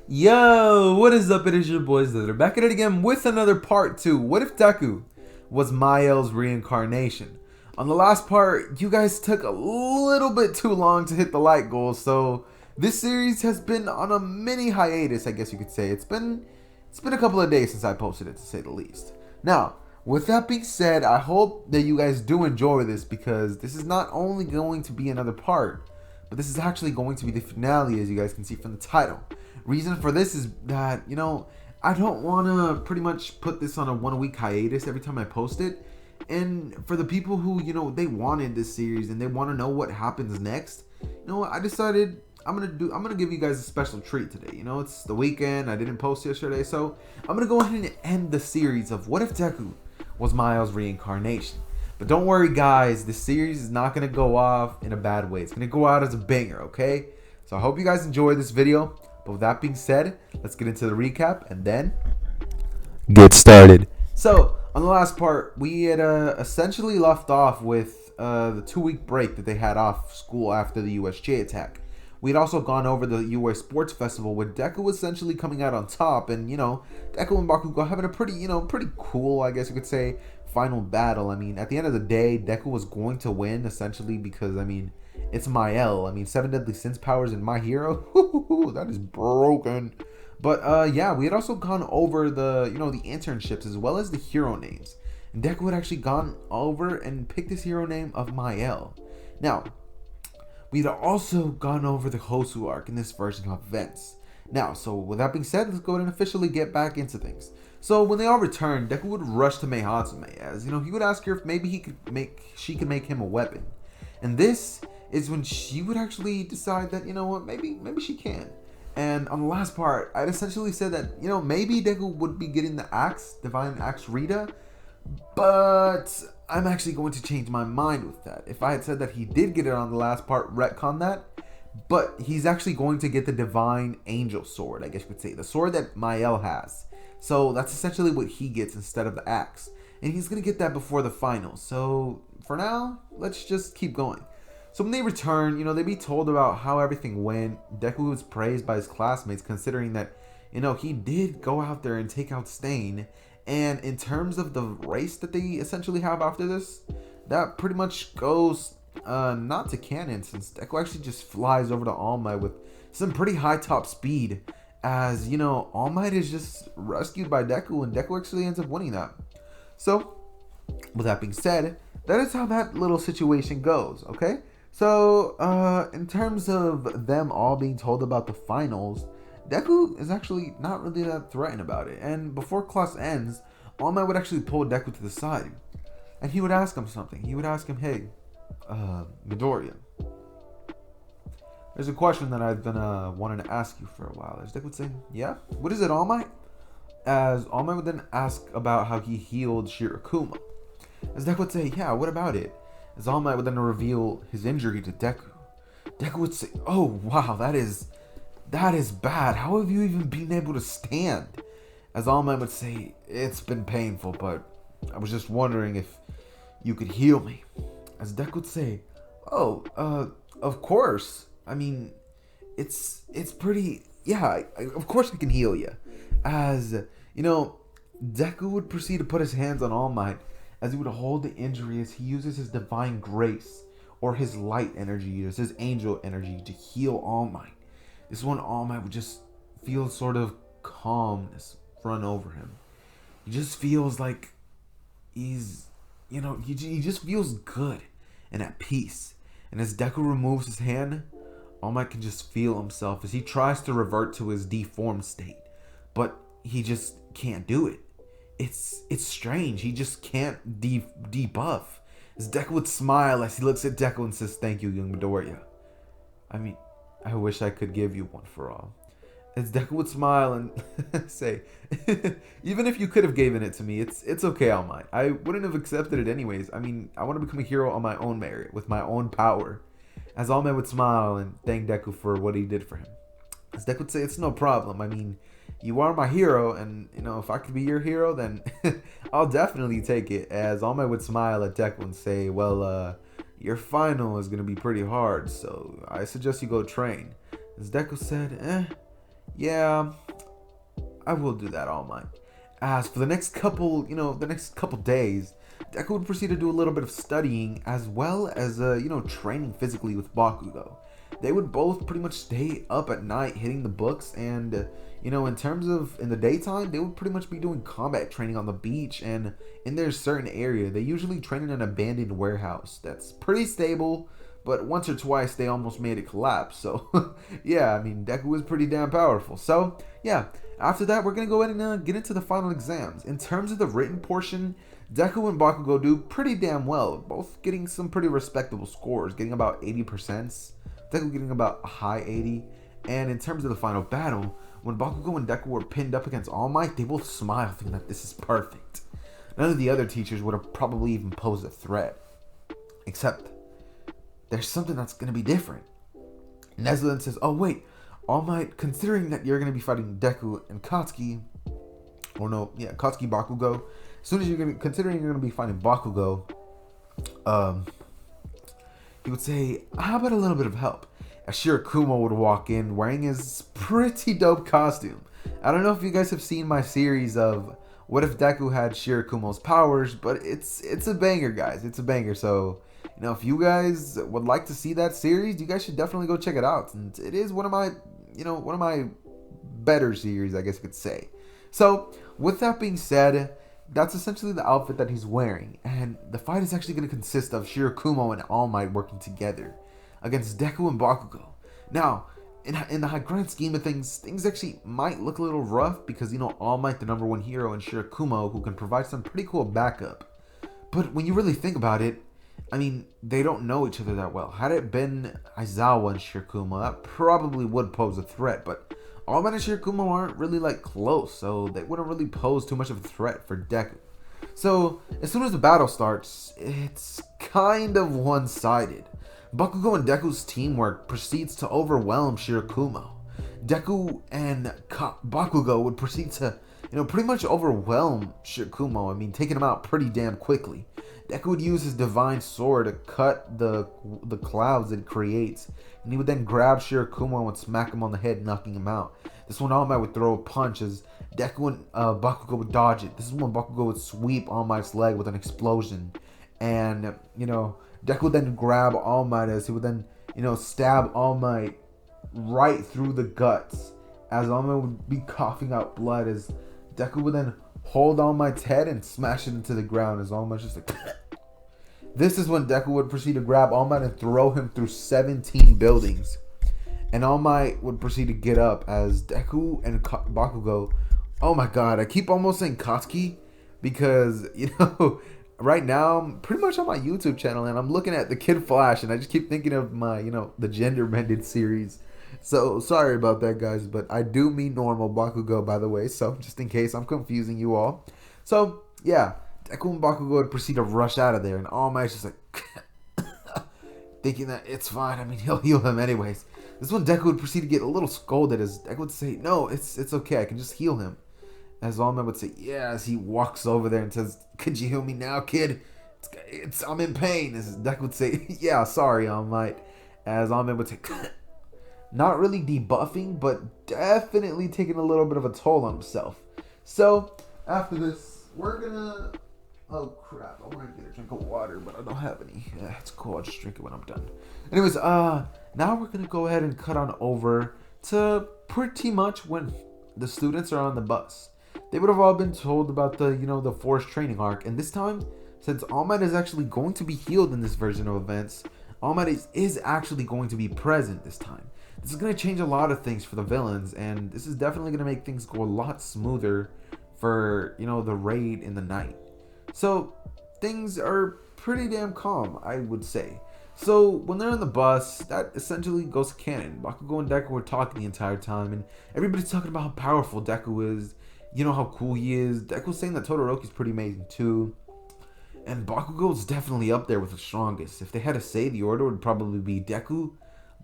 Yo, what is up? It is your boys that are back at it again with another part 2. What if Deku was Mael's reincarnation? On the last part, you guys took a little bit too long to hit the like goal, so this series has been on a mini hiatus, I guess you could say. It's been a couple of days since I posted it, to say the least. Now, with that being said, I hope that you guys do enjoy this because this is not only going to be another part, but this is actually going to be the finale, as you guys can see from the title. Reason for this is that, I don't want to pretty much put this on a 1 week hiatus every time I post it. And for the people who, they wanted this series and they want to know what happens next, I decided I'm going to give you guys a special treat today. It's the weekend. I didn't post yesterday, so I'm going to go ahead and end the series of What If Deku was Mael's reincarnation. But don't worry, guys, this series is not going to go off in a bad way. It's going to go out as a banger, okay? So I hope you guys enjoyed this video. But with that being said, let's get into the recap and then get started. So, on the last part, we had essentially left off with the 2 week break that they had off school after the USJ attack. We had also gone over the UA Sports Festival with Deku essentially coming out on top, and Deku and Bakugo having a pretty cool, I guess you could say, final battle. I mean, at the end of the day, Deku was going to win essentially because it's Mael. 7 Deadly Sins powers in My Hero. That is broken. But yeah, we had also gone over the the internships as well as the hero names. And Deku had actually gone over and picked his hero name of Mael. Now, we'd also gone over the Hosu arc in this version of events. Now, so with that being said, let's go ahead and officially get back into things. So when they all returned, Deku would rush to Mei Hatsume, as he would ask her if maybe she could make him a weapon. And this is when she would actually decide that, maybe she can. And on the last part, I'd essentially said that, maybe Deku would be getting the axe, Divine Axe Rita, but I'm actually going to change my mind with that. If I had said that he did get it on the last part, retcon that, but he's actually going to get the Divine Angel Sword, I guess you could say, the sword that Mael has. So that's essentially what he gets instead of the axe. And he's going to get that before the finals. So for now, let's just keep going. So when they return, they be told about how everything went. Deku was praised by his classmates considering that, he did go out there and take out Stain. And in terms of the race that they essentially have after this, that pretty much goes not to canon, since Deku actually just flies over to All Might with some pretty high top speed. As, All Might is just rescued by Deku, and Deku actually ends up winning that. So, with that being said, that is how that little situation goes, okay? So, in terms of them all being told about the finals, Deku is actually not really that threatened about it. And before class ends, All Might would actually pull Deku to the side. And he would ask him something. He would ask him, hey, Midoriya, there's a question that I've been wanting to ask you for a while. As Deku would say, yeah? What is it, All Might? As All Might would then ask about how he healed Shirokuma. As Deku would say, yeah, what about it? As All Might would then reveal his injury to Deku. Deku would say, oh wow, that is bad. How have you even been able to stand? As All Might would say, it's been painful, but I was just wondering if you could heal me. As Deku would say, oh, of course. It's pretty, yeah, of course I can heal you. As, Deku would proceed to put his hands on All Might, as he would hold the injury as he uses his divine grace or his light energy, or his angel energy to heal All Might. This one, All Might would just feel sort of calmness run over him. He just feels like he's, he just feels good and at peace. And as Deku removes his hand, All Might can just feel himself as he tries to revert to his deformed state. But he just can't do it. It's strange. He just can't debuff. As Deku would smile as he looks at Deku and says, thank you, young Midoriya. I wish I could give you one for all. As Deku would smile and say, even if you could have given it to me, it's okay, All Might. I wouldn't have accepted it anyways. I want to become a hero on my own merit, with my own power. As All Might would smile and thank Deku for what he did for him. As Deku would say, it's no problem. You are my hero, and if I could be your hero, then I'll definitely take it. As All Might would smile at Deku and say, well, your final is gonna be pretty hard, so I suggest you go train. As Deku said, Yeah, I will do that, All Might. As for the next couple, days, Deku would proceed to do a little bit of studying as well as, training physically with Bakugo. They would both pretty much stay up at night hitting the books, and, in terms of in the daytime, they would pretty much be doing combat training on the beach and in their certain area. They usually train in an abandoned warehouse that's pretty stable, but once or twice they almost made it collapse. So, yeah, I mean, Deku was pretty damn powerful. So, yeah, after that, we're going to go ahead and get into the final exams. In terms of the written portion, Deku and Bakugo do pretty damn well, both getting some pretty respectable scores, getting about 80%, Deku getting about a high 80. And in terms of the final battle, when Bakugo and Deku were pinned up against All Might, they both smiled, thinking that this is perfect. None of the other teachers would have probably even posed a threat. Except, there's something that's going to be different. Nezu then says, oh wait, All Might, considering that you're going to be fighting Deku and Katsuki, Katsuki Bakugo, as soon as considering you're going to be fighting Bakugo, he would say, how about a little bit of help? As Shirakumo would walk in wearing his pretty dope costume. I don't know if you guys have seen my series of What If Deku Had Shirakumo's Powers, but it's a banger, guys. It's a banger. So, if you guys would like to see that series, you guys should definitely go check it out. And it is one of my better series, I guess you could say. So, with that being said, that's essentially the outfit that he's wearing. And the fight is actually going to consist of Shirakumo and All Might working together against Deku and Bakugo. Now, in the grand scheme of things actually might look a little rough because, All Might, the number one hero, and Shirakumo, who can provide some pretty cool backup. But when you really think about it, I mean, they don't know each other that well. Had it been Aizawa and Shirakumo, that probably would pose a threat, but All Might and Shirakumo aren't really, close, so they wouldn't really pose too much of a threat for Deku. So, as soon as the battle starts, it's kind of one-sided. Bakugo and Deku's teamwork proceeds to overwhelm Shirakumo. Deku and Bakugo would proceed to, pretty much overwhelm Shirakumo. I mean, taking him out pretty damn quickly. Deku would use his divine sword to cut the clouds it creates, and he would then grab Shirakumo and smack him on the head, knocking him out. This one, All Might would throw a punch as Deku and Bakugo would dodge it. This is when Bakugo would sweep All Might's leg with an explosion, and Deku would then grab All Might as he would then stab All Might right through the guts, as All Might would be coughing out blood, as Deku would then hold All Might's head and smash it into the ground as All Might just like. This is when Deku would proceed to grab All Might and throw him through 17 buildings. And All Might would proceed to get up as Deku and Bakugo. Oh my god, I keep almost saying Katsuki because, right now I'm pretty much on my YouTube channel and I'm looking at the Kid Flash and I just keep thinking of my, the gender bended series. So sorry about that, guys, but I do mean normal Bakugo, by the way, so just in case I'm confusing you all. So, yeah, Deku and Bakugo would proceed to rush out of there, and All Might's just like, thinking that it's fine, I mean, he'll heal him anyways. This one, Deku would proceed to get a little scolded as Deku would say, no, it's okay, I can just heal him. As All Might would say, yeah, as he walks over there and says, could you heal me now, kid? I'm in pain. As Deku would say, yeah, sorry, All Might. As All Might would say, not really debuffing, but definitely taking a little bit of a toll on himself. So, after this, we're gonna... Oh, crap. I want to get a drink of water, but I don't have any. Yeah, it's cool. I'll just drink it when I'm done. Anyways, now we're gonna go ahead and cut on over to pretty much when the students are on the bus. They would have all been told about the, the forced training arc, and this time, since All Might is actually going to be healed in this version of events, All Might is actually going to be present this time. This is going to change a lot of things for the villains, and this is definitely going to make things go a lot smoother for, the raid in the night. So, things are pretty damn calm, I would say. So, when they're on the bus, that essentially goes canon. Bakugo and Deku were talking the entire time, and everybody's talking about how powerful Deku is, how cool he is. Deku's saying that Todoroki's pretty amazing too. And Bakugo's definitely up there with the strongest. If they had to say, the order would probably be Deku,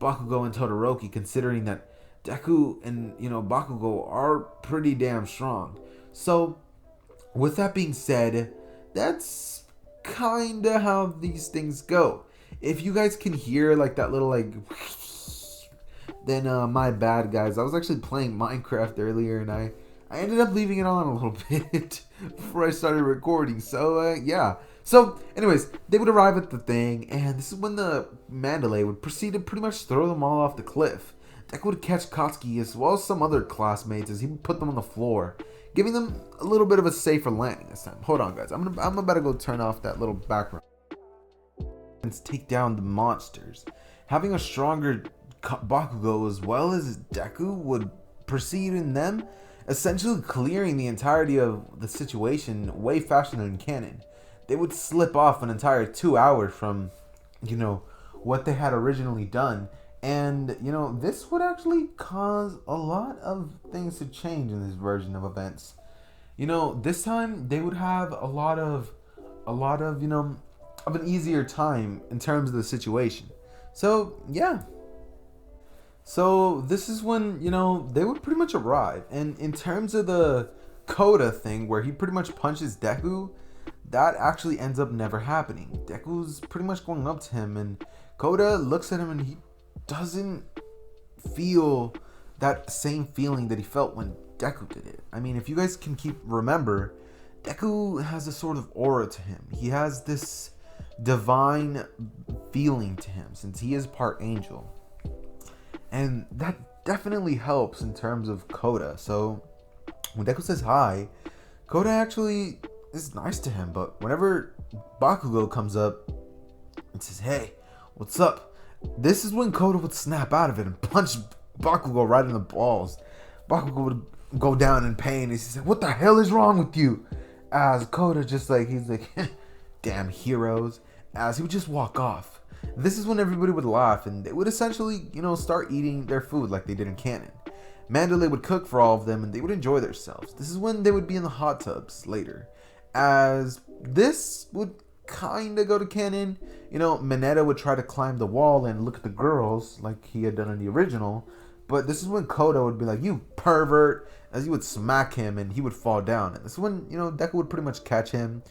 Bakugo, and Todoroki, considering that Deku and, Bakugo are pretty damn strong. So, with that being said, that's kinda how these things go. If you guys can hear, that little, Then my bad, guys. I was actually playing Minecraft earlier, and I ended up leaving it on a little bit before I started recording. So yeah. So anyways, they would arrive at the thing, and this is when the Mandalay would proceed to pretty much throw them all off the cliff. Deku would catch Katsuki as well as some other classmates as he would put them on the floor, giving them a little bit of a safer landing this time. Hold on, guys. I'm about to go turn off that little background. And take down the monsters. Having a stronger Bakugo as well as Deku would proceed in them, essentially clearing the entirety of the situation way faster than canon. They would slip off an entire 2 hours from, what they had originally done. And, this would actually cause a lot of things to change in this version of events. This time they would have a lot of an easier time in terms of the situation. So, yeah. So, this is when, they would pretty much arrive. And in terms of the Koda thing, where he pretty much punches Deku, that actually ends up never happening. Deku's pretty much going up to him, and Koda looks at him, and he doesn't feel that same feeling that he felt when Deku did it. I mean, if you guys can remember, Deku has a sort of aura to him. He has this divine feeling to him since he is part angel. And that definitely helps in terms of Koda. So when Deku says hi, Koda actually is nice to him. But whenever Bakugo comes up and says, "Hey, what's up?" This is when Koda would snap out of it and punch Bakugo right in the balls. Bakugo would go down in pain and he said, "What the hell is wrong with you?" As Koda he's like, "Damn heroes," as he would just walk off. This is when everybody would laugh and they would essentially, start eating their food like they did in canon. Mandalay would cook for all of them and they would enjoy themselves. This is when they would be in the hot tubs later. As this would kind of go to canon, Mineta would try to climb the wall and look at the girls like he had done in the original. But this is when Koda would be like, "You pervert," as he would smack him and he would fall down. And this is when, Deku would pretty much catch him.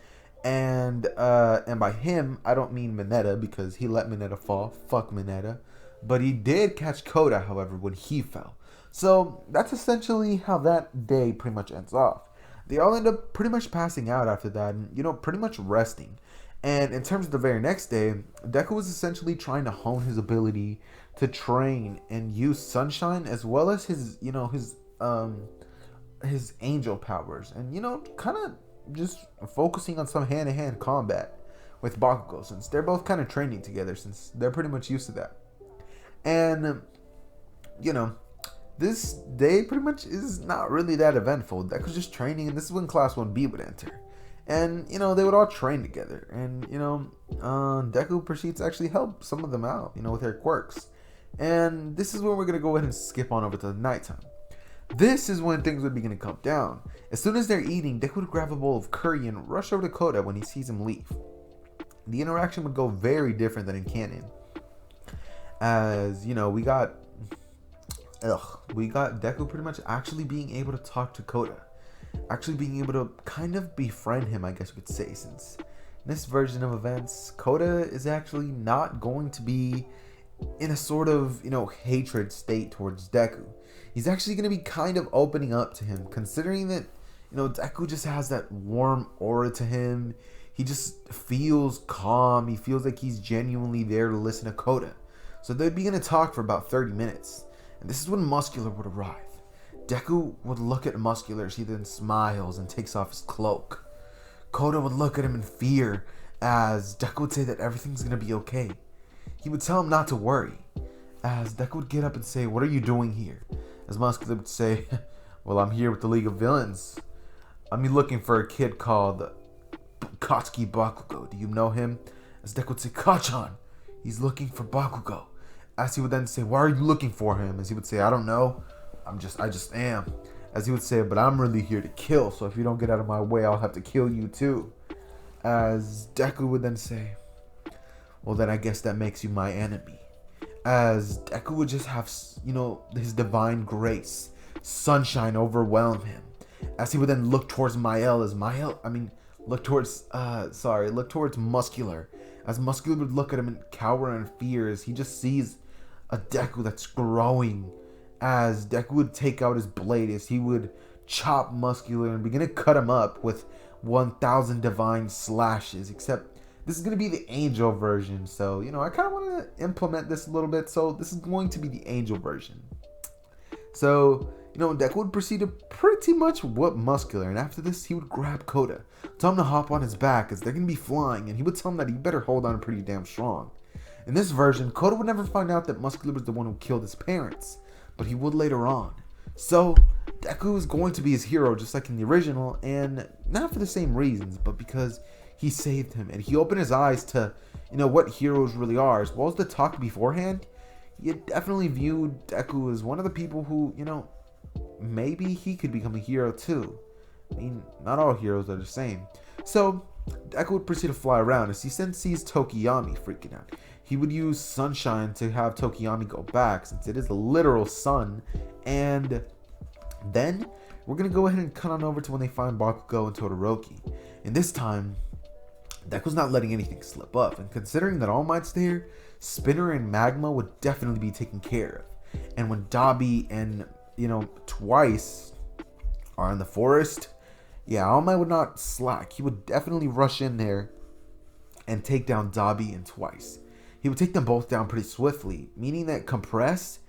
And by him, I don't mean Mineta because he let Mineta fall. Fuck Mineta. But he did catch Koda, however, when he fell. So that's essentially how that day pretty much ends off. They all end up pretty much passing out after that and, pretty much resting. And in terms of the very next day, Deku was essentially trying to hone his ability to train and use Sunshine as well as his angel powers. And, kind of just focusing on some hand-to-hand combat with Bakugo since they're both kind of training together since they're pretty much used to that. And, this day pretty much is not really that eventful. Deku's just training, and this is when Class 1B would enter. And, they would all train together. And, Deku proceeds to actually help some of them out, with their quirks. And this is when we're going to go ahead and skip on over to the nighttime. This is when things would begin to come down. As soon as they're eating, Deku would grab a bowl of curry and rush over to Koda when he sees him leave. The interaction would go very different than in canon. As, we got Deku pretty much actually being able to talk to Koda. Actually being able to kind of befriend him, I guess you could say, since in this version of events, Koda is actually not going to be in a sort of, hatred state towards Deku. He's actually going to be kind of opening up to him, considering that, Deku just has that warm aura to him. He just feels calm. He feels like he's genuinely there to listen to Koda. So they'd be going to talk for about 30 minutes. And this is when Muscular would arrive. Deku would look at Muscular as he then smiles and takes off his cloak. Koda would look at him in fear as Deku would say that everything's going to be okay. He would tell him not to worry. As Deku would get up and say, "What are you doing here?" As Muscular would say, "Well, I'm here with the League of Villains. I'm looking for a kid called Katsuki Bakugo. Do you know him?" As Deku would say, "Kachan, he's looking for Bakugo." As he would then say, "Why are you looking for him?" As he would say, "I don't know. I just am." As he would say, "But I'm really here to kill, so if you don't get out of my way, I'll have to kill you too." As Deku would then say, "Well, then I guess that makes you my enemy." As Deku would just have, his divine grace, Sunshine overwhelm him. As he would then look towards Mael, look towards Muscular. As Muscular would look at him and cower in fear as he just sees a Deku that's growing, as Deku would take out his blade, as he would chop Muscular and begin to cut him up with 1,000 divine slashes. Except this is going to be the Angel version, so I kind of want to implement this a little bit. So this is going to be the Angel version. So Deku would proceed to pretty much whoop Muscular, and after this he would grab Koda, tell him to hop on his back as they're going to be flying, and he would tell him that he better hold on pretty damn strong. In this version, Koda would never find out that Muscular was the one who killed his parents, but he would later on. So Deku is going to be his hero just like in the original, and not for the same reasons, but because he saved him and he opened his eyes to what heroes really are. As well as the talk beforehand, he definitely viewed Deku as one of the people who maybe he could become a hero too. I mean, not all heroes are the same. So Deku would proceed to fly around as he then sees Tokiyami freaking out. He would use Sunshine to have Tokiyami go back, since it is a literal sun. And then we're going to go ahead and cut on over to when they find Bakugo and Todoroki. And this time, Deku's not letting anything slip up. And considering that All Might's there, Spinner and Magma would definitely be taken care of. And when Dabi and, Twice are in the forest, All Might would not slack. He would definitely rush in there and take down Dabi and Twice. He would take them both down pretty swiftly, meaning that Compress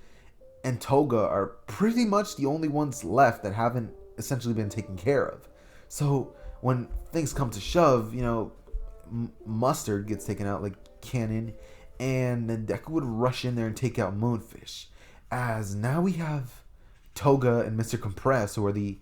and Toga are pretty much the only ones left that haven't essentially been taken care of. So when things come to shove, Mustard gets taken out like Cannon, and then Deku would rush in there and take out Moonfish. As now we have Toga and Mr. Compress, who are the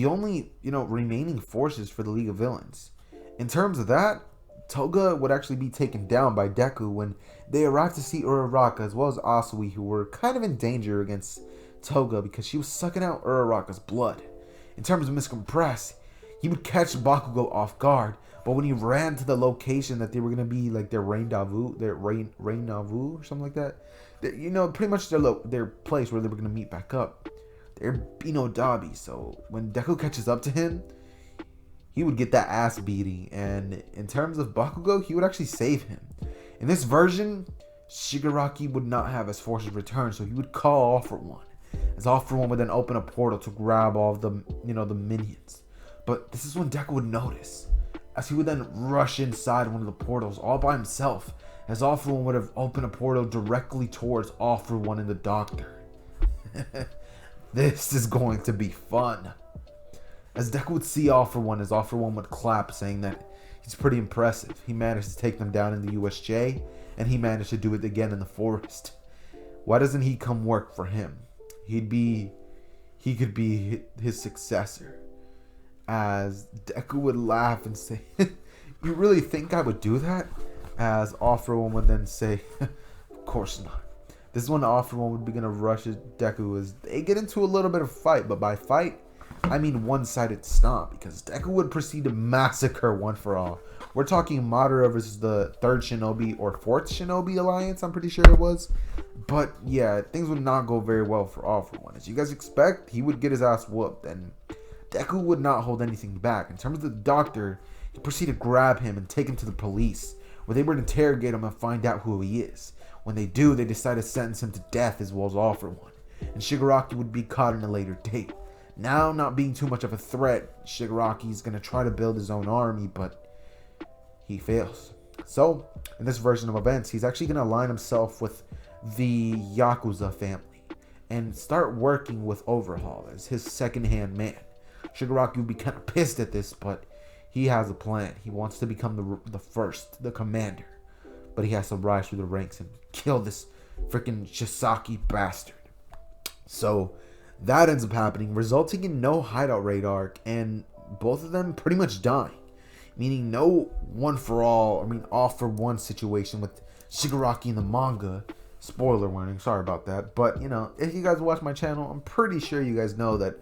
only remaining forces for the League of Villains. In terms of that, Toga would actually be taken down by Deku when they arrived to see Uraraka as well as Asui, who were kind of in danger against Toga because she was sucking out Uraraka's blood. In terms of Mr. Compress, he would catch Bakugo off guard, but when he ran to the location that they were going to be like their rendezvous or something like that, pretty much their place where they were going to meet back up, they're Dabi. So when Deku catches up to him, he would get that ass beating, and in terms of Bakugo, he would actually save him. In this version, Shigaraki would not have his forces return, so he would call All For One, as All For One would then open a portal to grab all of the the minions. But this is when Deku would notice, as he would then rush inside one of the portals all by himself, as All For One would have opened a portal directly towards All For One and the Doctor. This is going to be fun. As Deku would see All For One, as All For One would clap, saying that he's pretty impressive. He managed to take them down in the USJ, and he managed to do it again in the forest. Why doesn't he come work for him? He could be his successor. As Deku would laugh and say, "You really think I would do that?" As All For One would then say, "Of course not." This is when All For One would begin to rush at Deku as they get into a little bit of fight, but by fight, I mean one-sided stomp, because Deku would proceed to massacre One For All. We're talking Madara versus the 3rd Shinobi or 4th Shinobi Alliance, I'm pretty sure it was. But yeah, things would not go very well for All For One. As you guys expect, he would get his ass whooped, and Deku would not hold anything back. In terms of the Doctor, he proceeded to grab him and take him to the police, where they would interrogate him and find out who he is. When they do, they decide to sentence him to death as well as All For One. And Shigaraki would be caught in a later date. Now, not being too much of a threat, Shigaraki is going to try to build his own army, but he fails. So, in this version of events, he's actually going to align himself with the Yakuza family and start working with Overhaul as his second-hand man. Shigaraki would be kind of pissed at this, but he has a plan. He wants to become the commander. But he has to rise through the ranks and kill this freaking Shisaki bastard. So that ends up happening, resulting in no hideout raid arc, and both of them pretty much dying. Meaning no All For One situation with Shigaraki in the manga. Spoiler warning, sorry about that. But, if you guys watch my channel, I'm pretty sure you guys know that,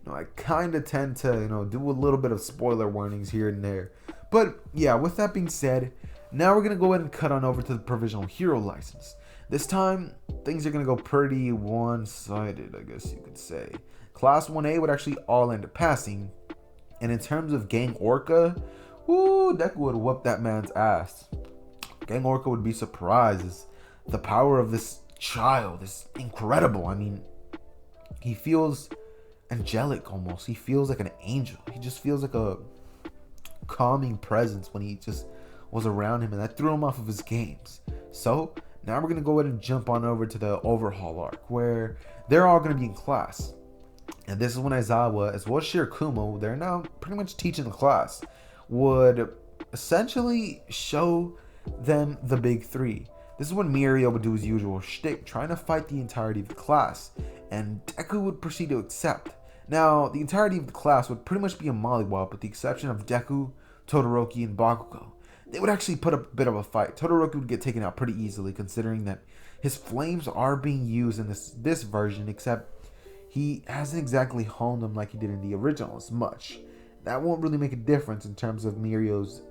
I kind of tend to, do a little bit of spoiler warnings here and there. But, yeah, with that being said, now we're going to go ahead and cut on over to the Provisional Hero License. This time, things are going to go pretty one-sided, I guess you could say. Class 1A would actually all end up passing. And in terms of Gang Orca, Deku would whoop that man's ass. Gang Orca would be surprised as the power of this child is incredible. I mean, he feels angelic almost. He feels like an angel. He just feels like a calming presence when he just was around him, and that threw him off of his games. So now we're gonna go ahead and jump on over to the overhaul arc, where they're all gonna be in class. And this is when Aizawa, as well as Shirakumo, they're now pretty much teaching the class, would essentially show them the big three. This is when Mirio would do his usual shtick, trying to fight the entirety of the class, and Deku would proceed to accept. Now, the entirety of the class would pretty much be a mollywop, with the exception of Deku, Todoroki, and Bakugo. They would actually put up a bit of a fight. Todoroki would get taken out pretty easily, considering that his flames are being used in this version, except he hasn't exactly honed them like he did in the original as much. That won't really make a difference in terms of Mirio's,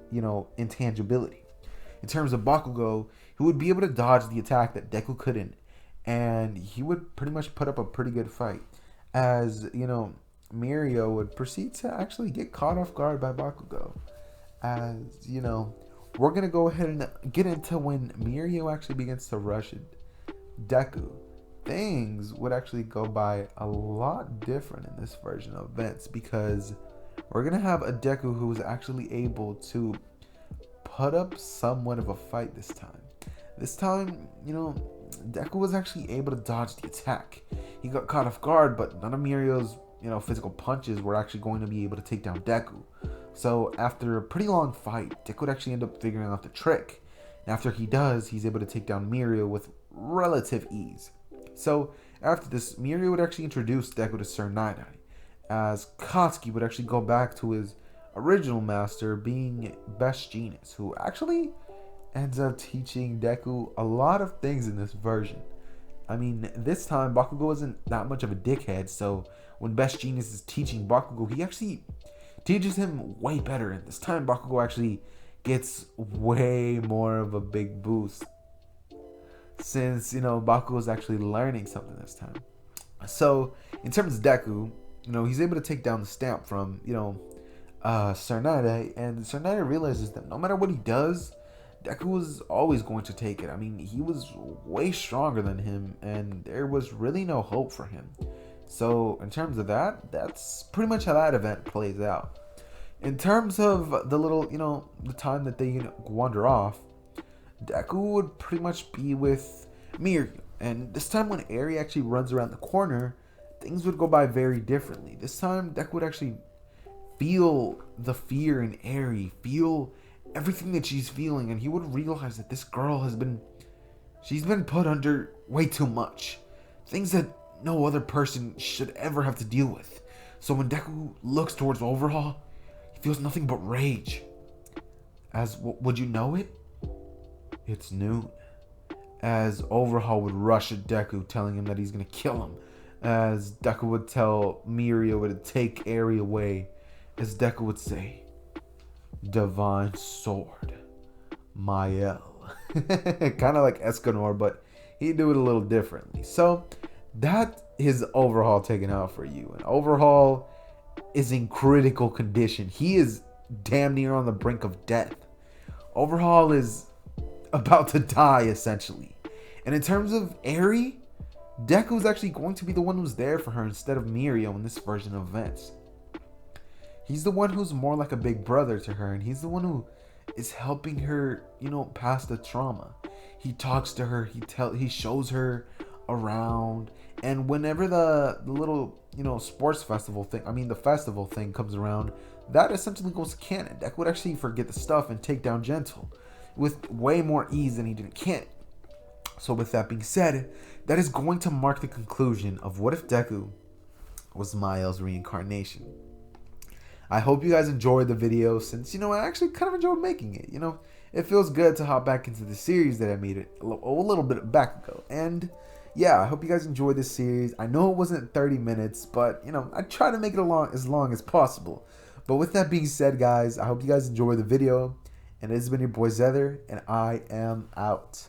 intangibility. In terms of Bakugo, he would be able to dodge the attack that Deku couldn't, and he would pretty much put up a pretty good fight. As, Mirio would proceed to actually get caught off guard by Bakugo. As, we're going to go ahead and get into when Mirio actually begins to rush Deku. Things would actually go by a lot different in this version of events, because we're going to have a Deku who was actually able to put up somewhat of a fight this time. This time, Deku was actually able to dodge the attack. He got caught off guard, but none of Mirio's, physical punches were actually going to be able to take down Deku. So after a pretty long fight, Deku would actually end up figuring out the trick. And after he does, he's able to take down Mirio with relative ease. So after this, Mirio would actually introduce Deku to Sir Night, as Katsuki would actually go back to his original master, being Best Genius, who actually ends up teaching Deku a lot of things in this version. I mean, this time Bakugo wasn't that much of a dickhead, so when Best Genius is teaching Bakugo, he actually teaches him way better. And this time Bakugo actually gets way more of a big boost, since, Bakugo is actually learning something this time. So in terms of Deku, he's able to take down the stamp from, Sir Night, and Sir Night realizes that no matter what he does, Deku was always going to take it. I mean, he was way stronger than him, and there was really no hope for him. So in terms of that, that's pretty much how that event plays out. In terms of the little, the time that they wander off, Deku would pretty much be with Mirio. And this time when Eri actually runs around the corner, things would go by very differently. This time, Deku would actually feel the fear in Eri, feel everything that she's feeling, and he would realize that this girl she's been put under way too much. Things that no other person should ever have to deal with. So when Deku looks towards Overhaul, he feels nothing but rage. As, would you know it? It's noon. As Overhaul would rush at Deku, telling him that he's going to kill him. As Deku would tell Mirio to take Eri away. As Deku would say, Divine Sword, Mael. Kind of like Escanor, but he'd do it a little differently. So that is Overhaul taken out for you. And Overhaul is in critical condition. He is damn near on the brink of death. Overhaul is about to die, essentially. And in terms of Eri, Deku is actually going to be the one who's there for her instead of Mirio in this version of events. He's the one who's more like a big brother to her, and he's the one who is helping her, past the trauma. He talks to her, he shows her around, and whenever the little, sports festival thing, the festival thing comes around, that essentially goes to canon. Deku would actually forget the stuff and take down Gentle with way more ease than he did in canon. So with that being said, that is going to mark the conclusion of What If Deku was Mael's reincarnation. I hope you guys enjoyed the video, since, I actually kind of enjoyed making it. It feels good to hop back into the series that I made it a little bit back ago. And yeah, I hope you guys enjoyed this series. I know it wasn't 30 minutes, but, I try to make it as long as possible. But with that being said, guys, I hope you guys enjoyed the video. And it has been your boy Zether, and I am out.